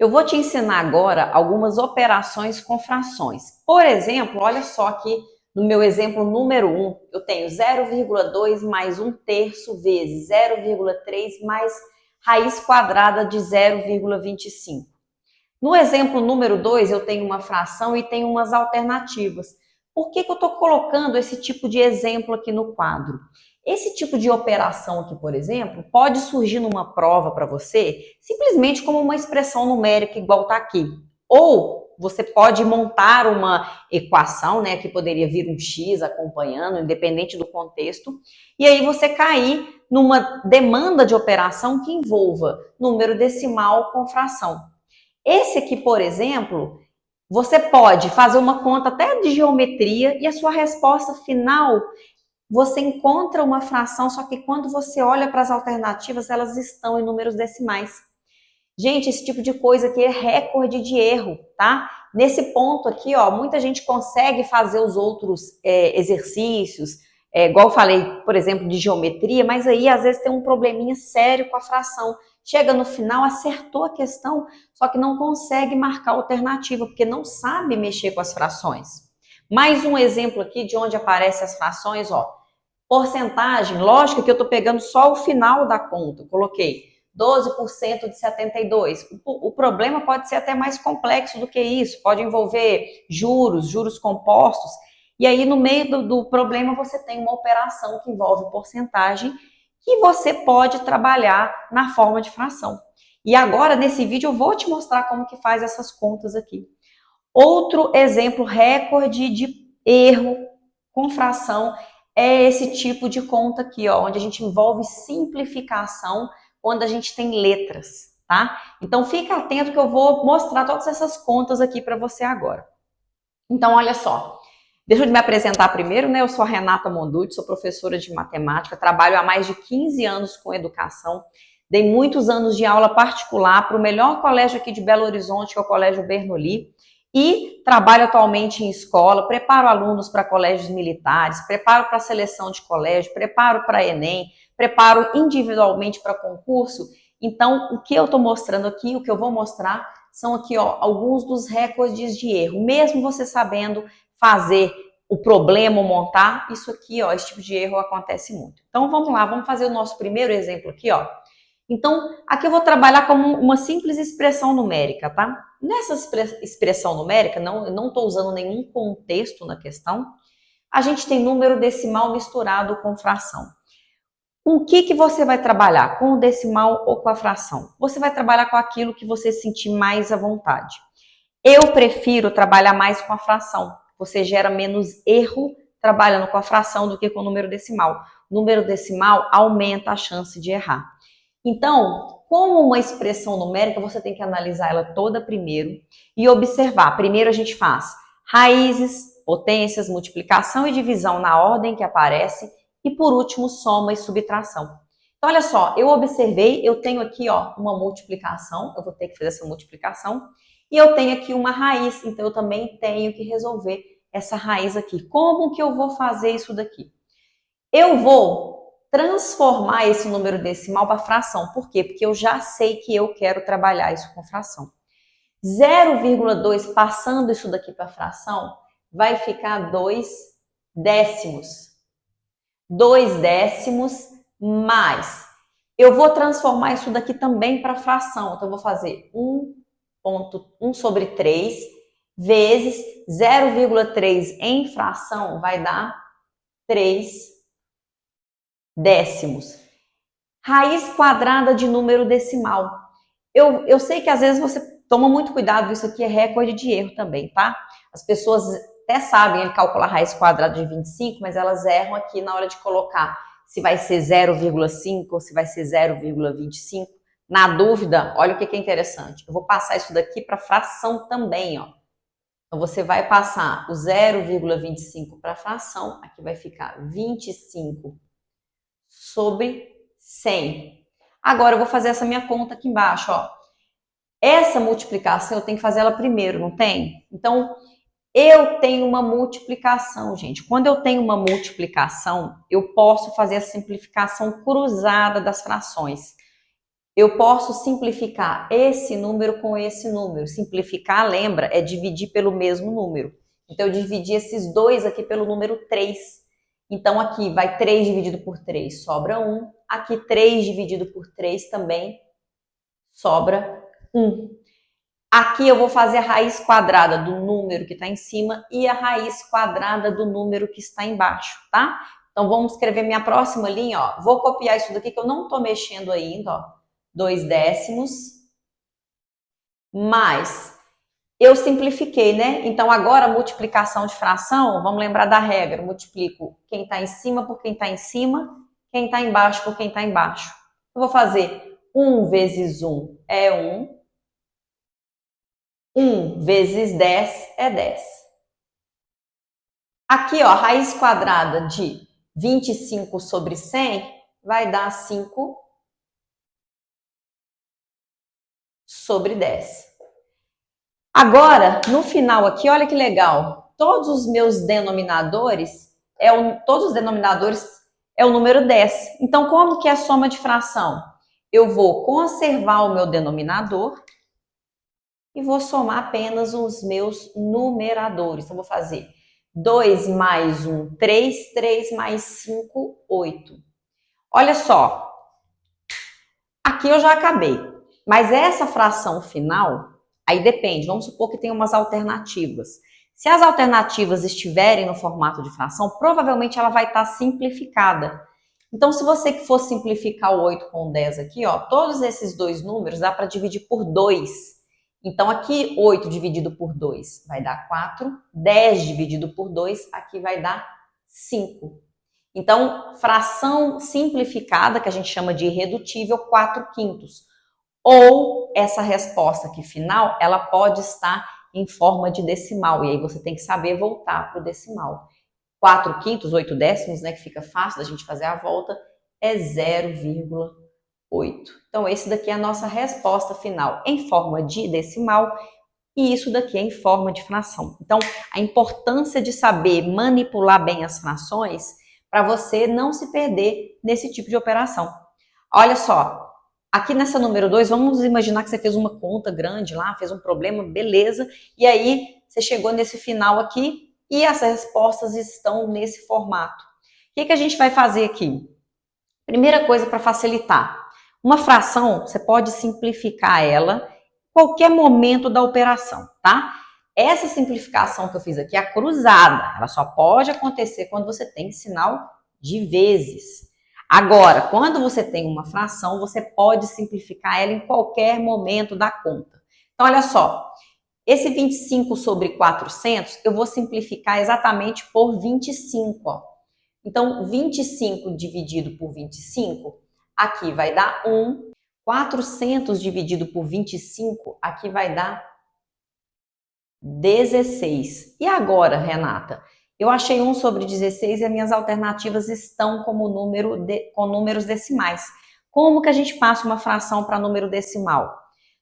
Eu vou te ensinar agora algumas operações com frações. Por exemplo, olha só aqui no meu exemplo número 1, eu tenho 0,2 mais 1/3 vezes 0,3 mais raiz quadrada de 0,25. No exemplo número 2, eu tenho uma fração e tenho umas alternativas. Por que eu estou colocando esse tipo de exemplo aqui no quadro? Esse tipo de operação aqui, por exemplo, pode surgir numa prova para você simplesmente como uma expressão numérica igual está aqui. Ou você pode montar uma equação, né, que poderia vir um x acompanhando, independente do contexto, e aí você cair numa demanda de operação que envolva número decimal com fração. Esse aqui, por exemplo, você pode fazer uma conta até de geometria e a sua resposta final, você encontra uma fração, só que quando você olha para as alternativas, elas estão em números decimais. Gente, esse tipo de coisa aqui é recorde de erro, tá? Nesse ponto aqui, ó, muita gente consegue fazer os outros exercícios, igual eu falei, por exemplo, de geometria, mas aí às vezes tem um probleminha sério com a fração. Chega no final, acertou a questão, só que não consegue marcar alternativa, porque não sabe mexer com as frações. Mais um exemplo aqui de onde aparecem as frações, ó. Porcentagem, lógico que eu estou pegando só o final da conta, coloquei 12% de 72. O problema pode ser até mais complexo do que isso, pode envolver juros compostos, e aí no meio do problema você tem uma operação que envolve porcentagem que você pode trabalhar na forma de fração. E agora, nesse vídeo, eu vou te mostrar como que faz essas contas aqui. Outro exemplo recorde de erro com fração é esse tipo de conta aqui, ó, onde a gente envolve simplificação quando a gente tem letras, tá? Então, fica atento que eu vou mostrar todas essas contas aqui para você agora. Então, olha só. Deixa eu me apresentar primeiro, né? Eu sou a Renata Monducci, sou professora de matemática, trabalho há mais de 15 anos com educação, dei muitos anos de aula particular para o melhor colégio aqui de Belo Horizonte, que é o Colégio Bernoulli, e trabalho atualmente em escola, preparo alunos para colégios militares, preparo para seleção de colégio, preparo para Enem, preparo individualmente para concurso. Então, o que eu estou mostrando aqui, o que eu vou mostrar, são aqui, ó, alguns dos recordes de erro, mesmo você sabendo fazer o problema, montar, isso aqui, ó, esse tipo de erro acontece muito. Então, vamos lá, vamos fazer o nosso primeiro exemplo aqui, ó. Então, aqui eu vou trabalhar como uma simples expressão numérica, tá? Nessa expressão numérica, eu não estou usando nenhum contexto na questão, a gente tem número decimal misturado com fração. Com o que você vai trabalhar? Com o decimal ou com a fração? Você vai trabalhar com aquilo que você sentir mais à vontade. Eu prefiro trabalhar mais com a fração. Você gera menos erro trabalhando com a fração do que com o número decimal. O número decimal aumenta a chance de errar. Então, como uma expressão numérica, você tem que analisar ela toda primeiro e observar. Primeiro a gente faz raízes, potências, multiplicação e divisão na ordem que aparece e por último soma e subtração. Então, olha só, eu observei, eu tenho aqui ó, uma multiplicação, eu vou ter que fazer essa multiplicação, e eu tenho aqui uma raiz, então eu também tenho que resolver essa raiz aqui. Como que eu vou fazer isso daqui? Eu vou transformar esse número decimal para fração. Por quê? Porque eu já sei que eu quero trabalhar isso com fração. 0,2 passando isso daqui para fração, vai ficar 2 décimos. 2 décimos mais. Eu vou transformar isso daqui também para fração. Então, eu vou fazer 1 sobre 3 vezes 0,3 em fração vai dar 3 décimos. Raiz quadrada de número decimal. Eu sei que às vezes você toma muito cuidado, isso aqui é recorde de erro também, tá? As pessoas até sabem calcular raiz quadrada de 25, mas elas erram aqui na hora de colocar se vai ser 0,5 ou se vai ser 0,25. Na dúvida, olha o que é interessante. Eu vou passar isso daqui para fração também, ó. Então, você vai passar o 0,25 para fração, aqui vai ficar 25 sobre 100. Agora, eu vou fazer essa minha conta aqui embaixo, ó. Essa multiplicação eu tenho que fazer ela primeiro, não tem? Então, eu tenho uma multiplicação, gente. Quando eu tenho uma multiplicação, eu posso fazer a simplificação cruzada das frações. eu posso simplificar esse número com esse número. Simplificar, lembra, é dividir pelo mesmo número. Então, eu dividi esses dois aqui pelo número 3. Então, aqui vai 3 dividido por 3, sobra 1. Aqui, 3 dividido por 3 também sobra 1. Aqui eu vou fazer a raiz quadrada do número que está em cima e a raiz quadrada do número que está embaixo, tá? Então, vamos escrever minha próxima linha, ó. Vou copiar isso daqui que eu não estou mexendo ainda, ó. 2 décimos, mais... Eu simplifiquei, né? Então, agora, multiplicação de fração, vamos lembrar da regra. Multiplico quem está em cima por quem está em cima, quem está embaixo por quem está embaixo. Eu vou fazer 1 vezes 1 é 1. 1 vezes 10 é 10. Aqui, ó, raiz quadrada de 25 sobre 100 vai dar 5 sobre 10. Agora, no final aqui, olha que legal. Todos os meus denominadores, todos os denominadores é o número 10. Então, como que é a soma de fração? Eu vou conservar o meu denominador e vou somar apenas os meus numeradores. Então, vou fazer 2 mais 1, 3, 3 mais 5, 8. Olha só, aqui eu já acabei, mas essa fração final, aí depende, vamos supor que tem umas alternativas. Se as alternativas estiverem no formato de fração, provavelmente ela vai estar simplificada. Então, se você que for simplificar o 8 com o 10 aqui, ó, todos esses dois números dá para dividir por 2. Então, aqui 8 dividido por 2 vai dar 4, 10 dividido por 2 aqui vai dar 5. Então, fração simplificada, que a gente chama de irredutível, 4/5. Ou essa resposta aqui final, ela pode estar em forma de decimal. E aí você tem que saber voltar para o decimal. 4/5, 8 décimos, né, que fica fácil da gente fazer a volta, é 0,8. Então, esse daqui é a nossa resposta final em forma de decimal e isso daqui é em forma de fração. Então, a importância de saber manipular bem as frações para você não se perder nesse tipo de operação. Olha só, aqui nessa número 2, vamos imaginar que você fez uma conta grande lá, fez um problema, beleza, e aí você chegou nesse final aqui e as respostas estão nesse formato. O que a gente vai fazer aqui? Primeira coisa para facilitar, uma fração, você pode simplificar ela em qualquer momento da operação, tá? Essa simplificação que eu fiz aqui é a cruzada, ela só pode acontecer quando você tem sinal de vezes. Agora, quando você tem uma fração, você pode simplificar ela em qualquer momento da conta. Então, olha só, esse 25 sobre 400, eu vou simplificar exatamente por 25, ó. Então, 25 dividido por 25, aqui vai dar 1. 400 dividido por 25, aqui vai dar 16. E agora, Renata? Eu achei 1 sobre 16 e as minhas alternativas estão como com números decimais. Como que a gente passa uma fração para número decimal?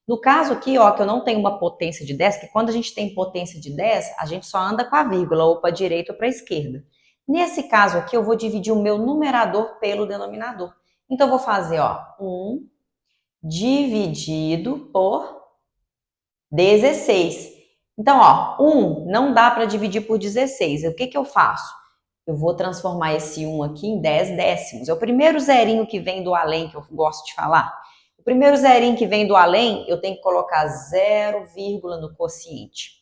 No caso aqui, ó, que eu não tenho uma potência de 10, que quando a gente tem potência de 10, a gente só anda com a vírgula, ou para a direita ou para a esquerda. Nesse caso aqui, eu vou dividir o meu numerador pelo denominador. Então, eu vou fazer, ó, 1 dividido por 16. Então, ó, 1 não dá para dividir por 16. O que eu faço? Eu vou transformar esse 1 aqui em 10 décimos. É o primeiro zerinho que vem do além que eu gosto de falar. O primeiro zerinho que vem do além, eu tenho que colocar 0, no quociente.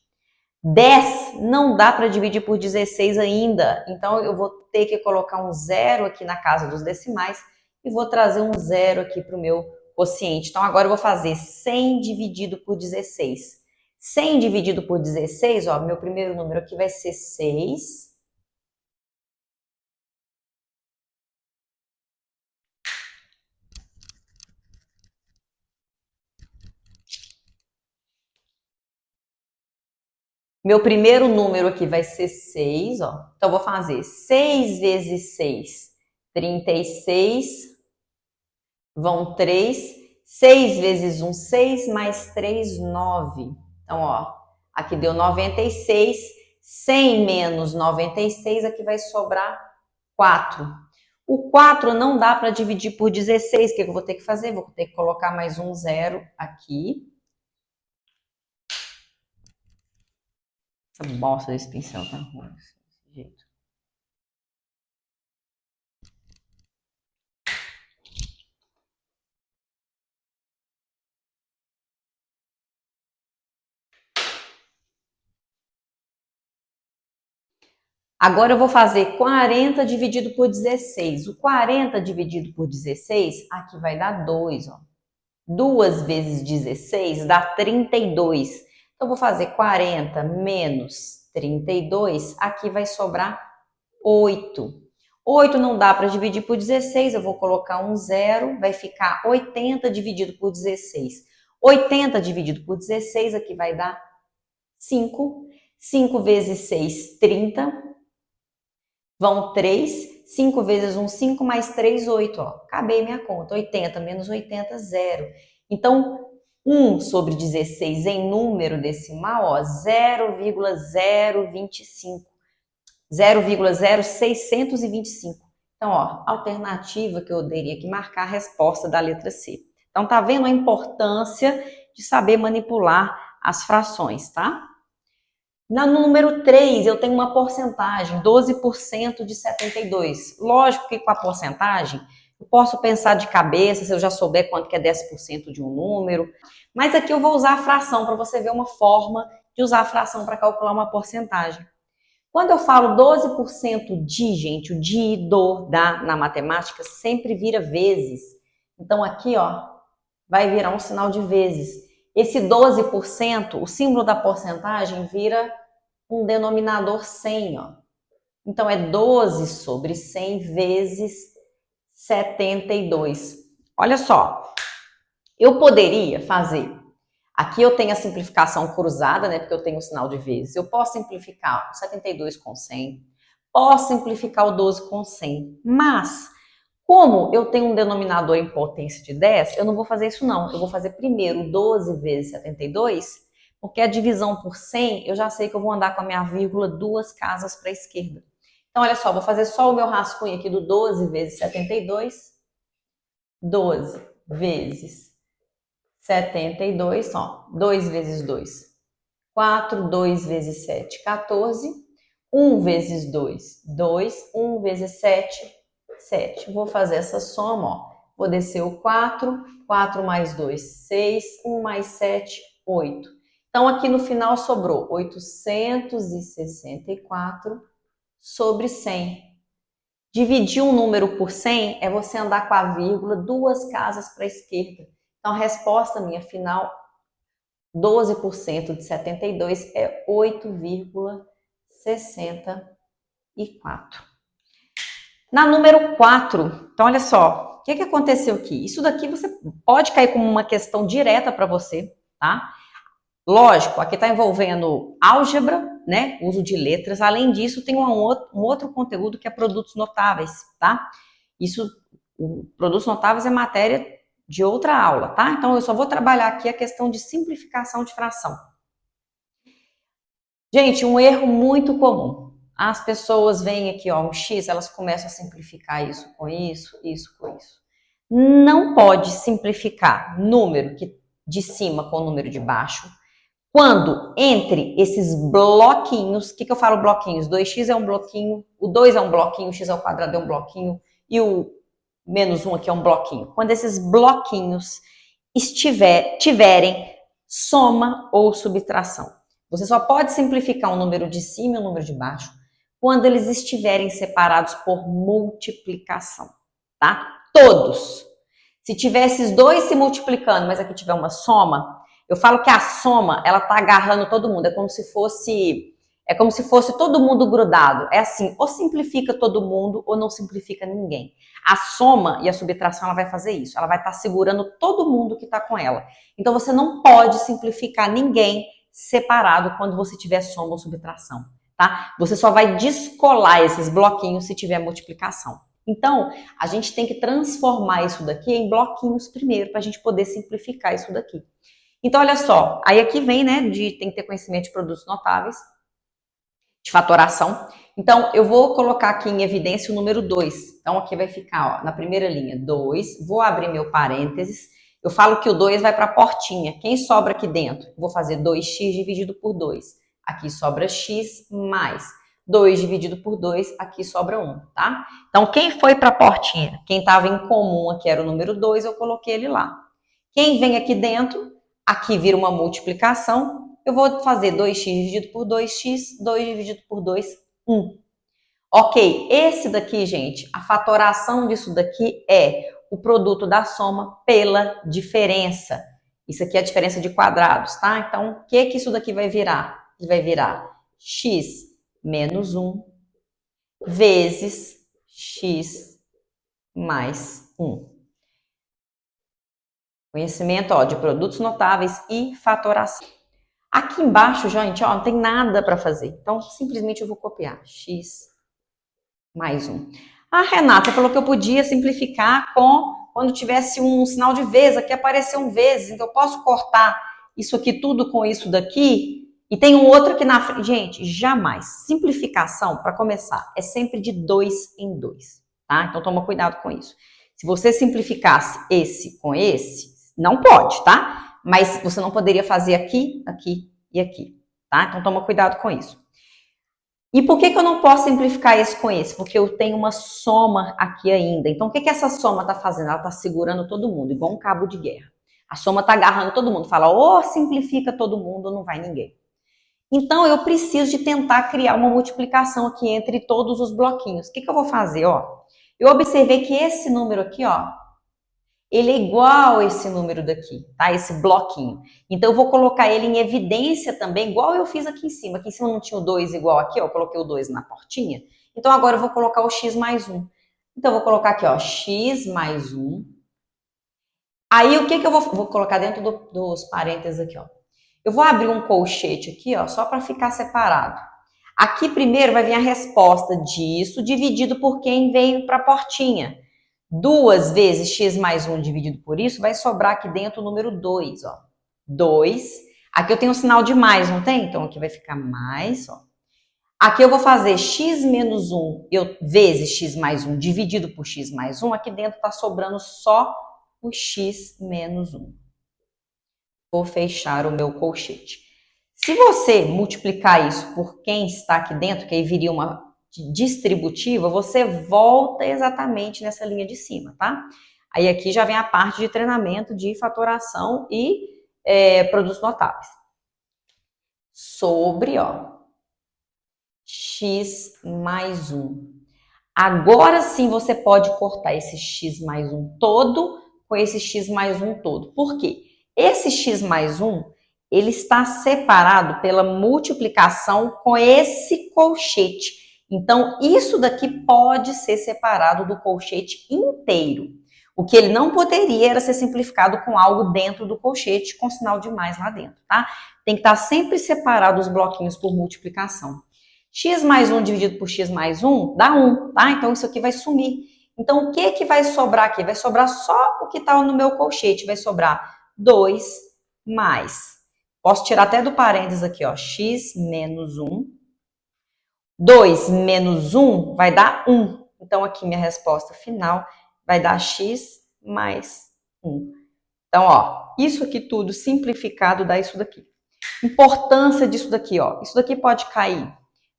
10 não dá para dividir por 16 ainda. Então, eu vou ter que colocar um 0 aqui na casa dos decimais e vou trazer um 0 aqui para o meu quociente. Então, agora eu vou fazer 100 dividido por 16. 100 dividido por 16, ó, meu primeiro número aqui vai ser 6. Meu primeiro número aqui vai ser 6, ó. Então, eu vou fazer 6 vezes 6, 36. Vão 3. 6 vezes 1, 6 mais 3, 9. Então, ó, aqui deu 96. 100 menos 96, aqui vai sobrar 4. O 4 não dá para dividir por 16. O que eu vou ter que fazer? Vou ter que colocar mais um zero aqui. Essa bosta desse pincel tá ruim desse jeito. Agora eu vou fazer 40 dividido por 16. O 40 dividido por 16, aqui vai dar 2, ó. 2 vezes 16 dá 32. Então, eu vou fazer 40 menos 32, aqui vai sobrar 8. 8 não dá para dividir por 16, eu vou colocar um zero, vai ficar 80 dividido por 16. 80 dividido por 16, aqui vai dar 5. 5 vezes 6, 30. Vão 3. 5 vezes 1, 5 mais 3, 8. Ó. Acabei minha conta. 80 menos 80, 0. Então, 1 sobre 16 em número decimal, ó, 0,025. 0,0625. Então, ó, alternativa que eu teria que marcar a resposta da letra C. Então, tá vendo a importância de saber manipular as frações, tá? No número 3, eu tenho uma porcentagem, 12% de 72. Lógico que com a porcentagem, eu posso pensar de cabeça, se eu já souber quanto que é 10% de um número. Mas aqui eu vou usar a fração, para você ver uma forma de usar a fração para calcular uma porcentagem. Quando eu falo 12% de, gente, o de, do, da, na matemática, sempre vira vezes. Então aqui, ó, vai virar um sinal de vezes. Esse 12%, o símbolo da porcentagem vira um denominador 100, ó. Então, é 12 sobre 100 vezes 72. Olha só, eu poderia fazer, aqui eu tenho a simplificação cruzada, né, porque eu tenho o sinal de vezes. Eu posso simplificar o 72 com 100, posso simplificar o 12 com 100, mas como eu tenho um denominador em potência de 10, eu não vou fazer isso não. Eu vou fazer primeiro 12 vezes 72, porque a divisão por 100, eu já sei que eu vou andar com a minha vírgula 2 casas para a esquerda. Então, olha só, vou fazer só o meu rascunho aqui do 12 vezes 72. 12 vezes 72, ó, 2 vezes 2, 4, 2 vezes 7, 14. 1 vezes 2, 2. 1 vezes 7, 7. Vou fazer essa soma, ó. Vou descer o 4. 4 mais 2, 6. 1 mais 7, 8. Então, aqui no final sobrou 864 sobre 100. Dividir um número por 100 é você andar com a vírgula 2 casas para a esquerda. Então, a resposta minha final, 12% de 72 é 8,64. Na número 4, então olha só, o que aconteceu aqui? Isso daqui você pode cair como uma questão direta para você, tá? Lógico, aqui está envolvendo álgebra, né? Uso de letras. Além disso, tem um outro conteúdo que é produtos notáveis, tá? Isso, produtos notáveis é matéria de outra aula, tá? Então, eu só vou trabalhar aqui a questão de simplificação de fração. Gente, um erro muito comum. As pessoas veem aqui, ó, um X, elas começam a simplificar isso com isso, isso com isso. Não pode simplificar número de cima com o número de baixo, quando entre esses bloquinhos, o que eu falo bloquinhos? 2x é um bloquinho, o 2 é um bloquinho, o x ao quadrado é um bloquinho, e o menos 1 aqui é um bloquinho. Quando esses bloquinhos tiverem soma ou subtração. Você só pode simplificar um número de cima e um número de baixo quando eles estiverem separados por multiplicação, tá? Todos. Se tiver esses dois se multiplicando, mas aqui tiver uma soma, eu falo que a soma, ela tá agarrando todo mundo, é como se fosse todo mundo grudado. É assim, ou simplifica todo mundo ou não simplifica ninguém. A soma e a subtração, ela vai fazer isso. Ela vai estar segurando todo mundo que está com ela. Então, você não pode simplificar ninguém separado quando você tiver soma ou subtração, tá? Você só vai descolar esses bloquinhos se tiver multiplicação. Então, a gente tem que transformar isso daqui em bloquinhos primeiro, para a gente poder simplificar isso daqui. Então, olha só, aí aqui vem, né, tem que ter conhecimento de produtos notáveis, de fatoração. Então, eu vou colocar aqui em evidência o número 2. Então, aqui vai ficar, ó, na primeira linha, 2. Vou abrir meu parênteses. Eu falo que o 2 vai para a portinha. Quem sobra aqui dentro? Vou fazer 2x dividido por 2. Aqui sobra x mais 2 dividido por 2. Aqui sobra 1, tá? Então, quem foi para a portinha? Quem estava em comum aqui era o número 2, eu coloquei ele lá. Quem vem aqui dentro, aqui vira uma multiplicação. Eu vou fazer 2x dividido por 2x, 2 dividido por 2, 1. Ok, esse daqui, gente, a fatoração disso daqui é o produto da soma pela diferença. Isso aqui é a diferença de quadrados, tá? Então, o que isso daqui vai virar? Ele vai virar x menos 1 vezes x mais 1. Conhecimento, ó, de produtos notáveis e fatoração. Aqui embaixo, gente, ó, não tem nada para fazer. Então, simplesmente eu vou copiar x mais 1. Ah, Renata falou que eu podia simplificar quando tivesse um sinal de vezes. Aqui apareceu um vezes, então eu posso cortar isso aqui tudo com isso daqui e tem um outro aqui na frente. Gente, jamais. Simplificação, para começar, é sempre de 2 em 2, tá? Então toma cuidado com isso. Se você simplificasse esse com esse, não pode, tá? Mas você não poderia fazer aqui, aqui e aqui, tá? Então toma cuidado com isso. E por que eu não posso simplificar esse com esse? Porque eu tenho uma soma aqui ainda. Então, o que essa soma está fazendo? Ela está segurando todo mundo, igual um cabo de guerra. A soma está agarrando todo mundo. Fala, ou simplifica todo mundo, ou não vai ninguém. Então, eu preciso de tentar criar uma multiplicação aqui entre todos os bloquinhos. O que eu vou fazer? Ó, eu observei que esse número aqui, ó, ele é igual a esse número daqui, tá? Esse bloquinho. Então, eu vou colocar ele em evidência também, igual eu fiz aqui em cima. Aqui em cima não tinha o 2 igual aqui, ó, eu coloquei o 2 na portinha. Então, agora eu vou colocar o x mais 1. Então, eu vou colocar aqui, ó, x mais 1. Aí, o que eu vou colocar dentro dos parênteses aqui, ó. Eu vou abrir um colchete aqui, ó, só para ficar separado. Aqui, primeiro, vai vir a resposta disso, dividido por quem veio para a portinha. 2 vezes x mais 1 dividido por isso, vai sobrar aqui dentro o número 2, ó. 2. Aqui eu tenho um sinal de mais, não tem? Então, aqui vai ficar mais, ó. Aqui eu vou fazer x menos 1 vezes x mais 1 dividido por x mais 1. Aqui dentro está sobrando só o x menos 1. Vou fechar o meu colchete. Se você multiplicar isso por quem está aqui dentro, que aí viria uma distributiva, você volta exatamente nessa linha de cima, tá? Aí aqui já vem a parte de treinamento de fatoração e produtos notáveis. Sobre, ó, x mais 1. Agora sim você pode cortar esse x mais 1 todo com esse x mais 1 todo. Por quê? Esse x mais 1, ele está separado pela multiplicação com esse colchete. Então, isso daqui pode ser separado do colchete inteiro. O que ele não poderia era ser simplificado com algo dentro do colchete, com sinal de mais lá dentro, tá? Tem que estar sempre separado os bloquinhos por multiplicação. X mais 1 dividido por x mais 1 dá 1, tá? Então, isso aqui vai sumir. Então, o que vai sobrar aqui? Vai sobrar só o que está no meu colchete. Vai sobrar 2 mais. Posso tirar até do parênteses aqui, ó. X menos 1. 2 menos 1 vai dar 1. Então, aqui minha resposta final vai dar x mais 1. Então, ó, isso aqui tudo simplificado dá isso daqui. Importância disso daqui, ó. Isso daqui pode cair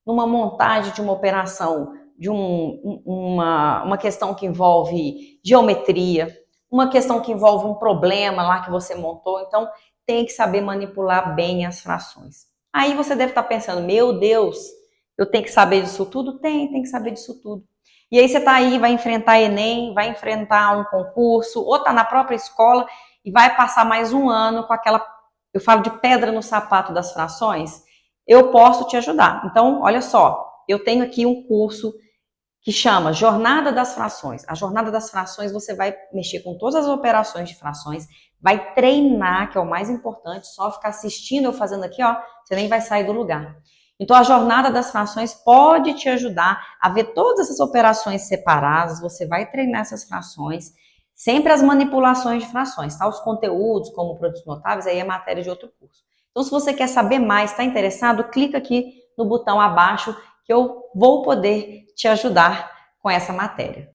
numa montagem de uma operação, de uma questão que envolve geometria, uma questão que envolve um problema lá que você montou. Então, tem que saber manipular bem as frações. Aí você deve estar pensando, meu Deus, eu tenho que saber disso tudo? Tem que saber disso tudo. E aí você está aí, vai enfrentar Enem, vai enfrentar um concurso, ou está na própria escola e vai passar mais um ano com aquela, eu falo de pedra no sapato das frações. Eu posso te ajudar. Então, olha só, eu tenho aqui um curso que chama Jornada das Frações. A Jornada das Frações, você vai mexer com todas as operações de frações, vai treinar, que é o mais importante, só ficar assistindo eu fazendo aqui, ó, você nem vai sair do lugar. Então, a Jornada das Frações pode te ajudar a ver todas essas operações separadas, você vai treinar essas frações, sempre as manipulações de frações, tá? Os conteúdos, como produtos notáveis, aí é matéria de outro curso. Então, se você quer saber mais, está interessado, clica aqui no botão abaixo, que eu vou poder te ajudar com essa matéria.